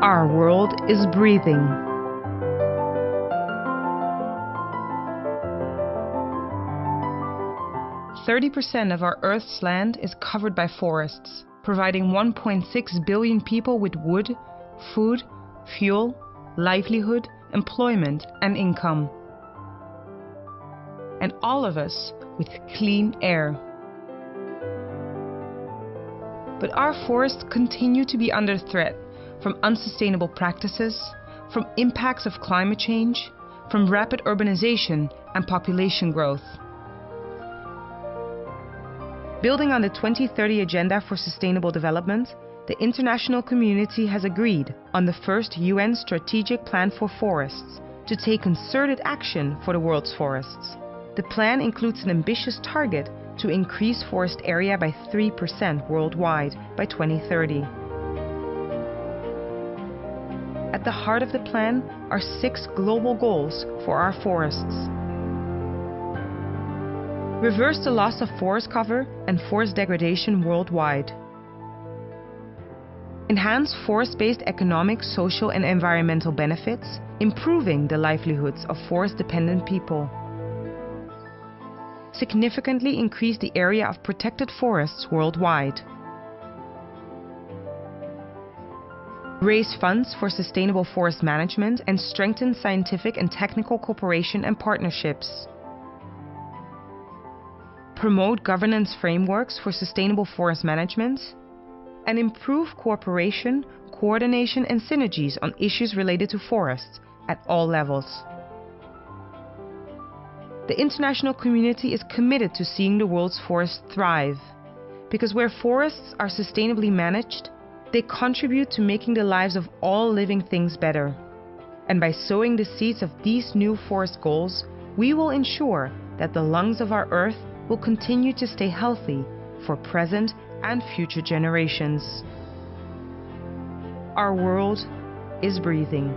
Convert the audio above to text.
Our world is breathing. % of our Earth's land is covered by forests, providing 1.6 billion people with wood, food, fuel, livelihood, employment, and income. And all of us with clean air. But our forests continue to be under threat from unsustainable practices, from impacts of climate change, from rapid urbanization and population growth. Building on the 2030 Agenda for Sustainable Development, the international community has agreed on the first UN Strategic Plan for Forests to take concerted action for the world's forests. The plan includes an ambitious target to increase forest area by 3% worldwide by 2030. At the heart of the plan are 6 global goals for our forests. Reverse the loss of forest cover and forest degradation worldwide. Enhance forest-based economic, social, and environmental benefits, improving the livelihoods of forest-dependent people. Significantly increase the area of protected forests worldwide. Raise funds for sustainable forest management and strengthen scientific and technical cooperation and partnerships. Promote governance frameworks for sustainable forest management, and improve cooperation, coordination, and synergies on issues related to forests at all levels. The international community is committed to seeing the world's forests thrive, because where forests are sustainably managed, they contribute to making the lives of all living things better. And by sowing the seeds of these new forest goals, we will ensure that the lungs of our Earth will continue to stay healthy for present and future generations. Our world is breathing.